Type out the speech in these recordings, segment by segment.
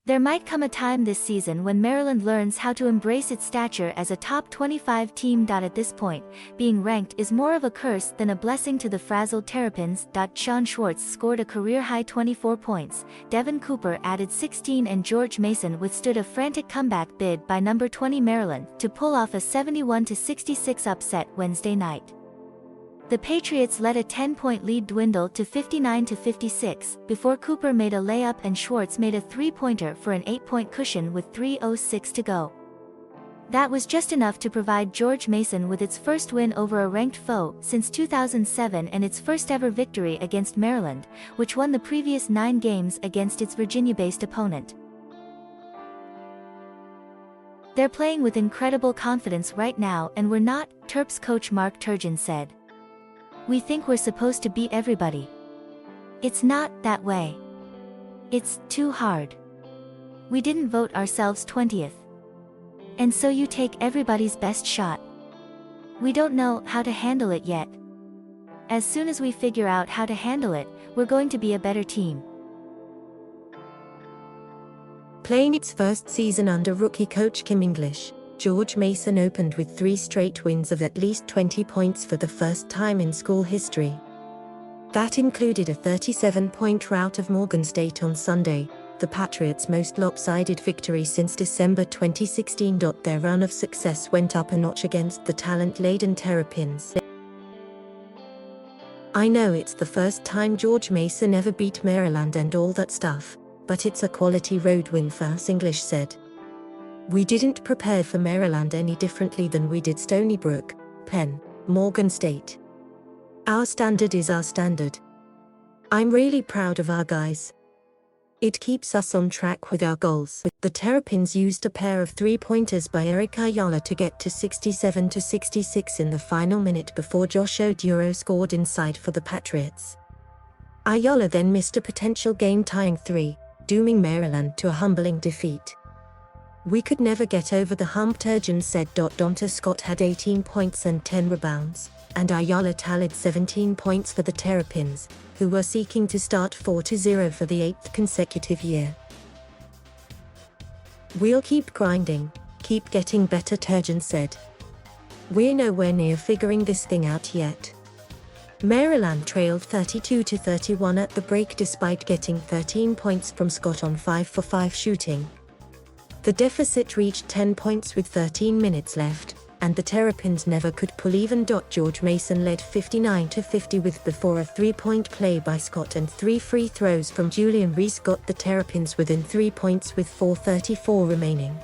There might come a time this season when Maryland learns how to embrace its stature as a top 25 team. At this point, being ranked is more of a curse than a blessing to the frazzled Terrapins.D'Shawn Schwartz scored a career-high 24 points, DeVon Cooper added 16 and George Mason withstood a frantic comeback bid by number 20 Maryland to pull off a 71-66 upset Wednesday night. The Patriots let a 10-point lead dwindle to 59-56, before Cooper made a layup and Schwartz made a three-pointer for an 8-point cushion with 3:06 to go. That was just enough to provide George Mason with its first win over a ranked foe since 2007 and its first-ever victory against Maryland, which won the previous 9 games against its Virginia-based opponent. "They're playing with incredible confidence right now and we're not," Terps coach Mark Turgeon said. "We think we're supposed to beat everybody. It's not that way. It's too hard. We didn't vote ourselves 20th. And so you take everybody's best shot. We don't know how to handle it yet. As soon as we figure out how to handle it, we're going to be a better team." Playing its first season under rookie coach Kim English, George Mason opened with 3 straight wins of at least 20 points for the first time in school history. That included a 37-point rout of Morgan State on Sunday, the Patriots' most lopsided victory since December 2016. Their run of success went up a notch against the talent-laden Terrapins. "I know it's the first time George Mason ever beat Maryland and all that stuff, but it's a quality road win for us," English said. "We didn't prepare for Maryland any differently than we did Stony Brook, Penn, Morgan State. Our standard is our standard. I'm really proud of our guys. It keeps us on track with our goals." The Terrapins used a pair of three-pointers by Eric Ayala to get to 67-66 in the final minute before Josh Oduro scored inside for the Patriots. Ayala then missed a potential game-tying 3, dooming Maryland to a humbling defeat. "We could never get over the hump," Turgeon said. Donta Scott had 18 points and 10 rebounds, and Ayala tallied 17 points for the Terrapins, who were seeking to start 4-0 for the 8th consecutive year. "We'll keep grinding, keep getting better," Turgeon said. "We're nowhere near figuring this thing out yet." Maryland trailed 32-31 at the break despite getting 13 points from Scott on 5-for-5 shooting. The deficit reached 10 points with 13 minutes left, and the Terrapins never could pull even. George Mason led 59-50 with before a 3-point play by Scott and 3 free throws from Julian Reese got the Terrapins within 3 points with 4:34 remaining.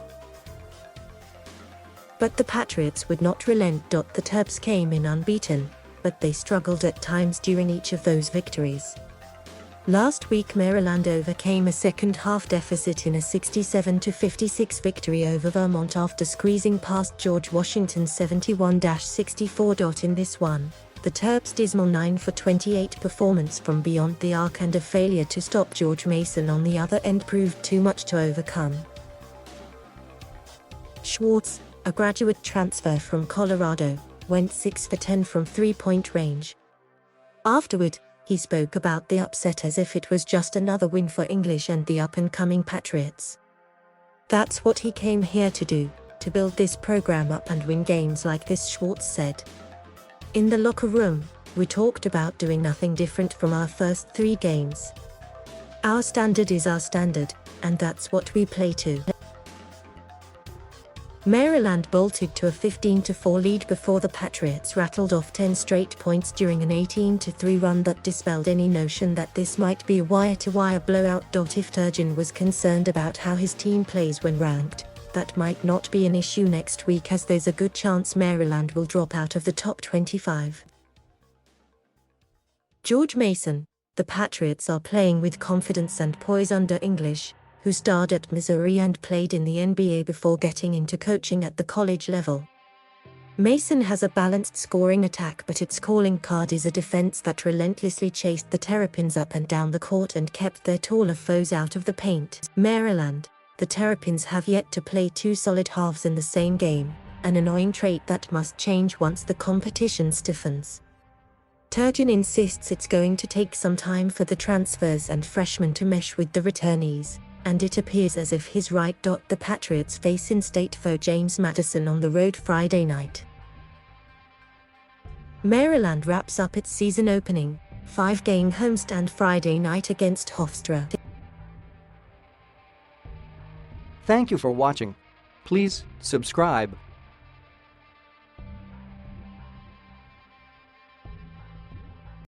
But the Patriots would not relent. The Terps came in unbeaten, but they struggled at times during each of those victories. Last week Maryland overcame a second-half deficit in a 67-56 victory over Vermont after squeezing past George Washington's 71-64. In this one, the Terps' dismal 9-for-28 performance from beyond the arc and a failure to stop George Mason on the other end proved too much to overcome. Schwartz, a graduate transfer from Colorado, went 6-for-10 from three-point range. Afterward, he spoke about the upset as if it was just another win for English and the up-and-coming Patriots. "That's what he came here to do, to build this program up and win games like this," Schwartz said. "In the locker room, we talked about doing nothing different from our first 3 games. Our standard is our standard, and that's what we play to." Maryland bolted to a 15-4 lead before the Patriots rattled off 10 straight points during an 18-3 run that dispelled any notion that this might be a wire-to-wire blowout. If Turgeon was concerned about how his team plays when ranked, that might not be an issue next week as there's a good chance Maryland will drop out of the top 25. George Mason, the Patriots are playing with confidence and poise under English, who starred at Missouri and played in the NBA before getting into coaching at the college level. Mason has a balanced scoring attack, but its calling card is a defense that relentlessly chased the Terrapins up and down the court and kept their taller foes out of the paint. Maryland, the Terrapins have yet to play 2 solid halves in the same game, an annoying trait that must change once the competition stiffens. Turgeon insists it's going to take some time for the transfers and freshmen to mesh with the returnees, and it appears as if he's right. The Patriots face in-state foe James Madison on the road Friday night. Maryland wraps up its season opening, 5-game homestand Friday night against Hofstra. Thank you for watching. Please subscribe.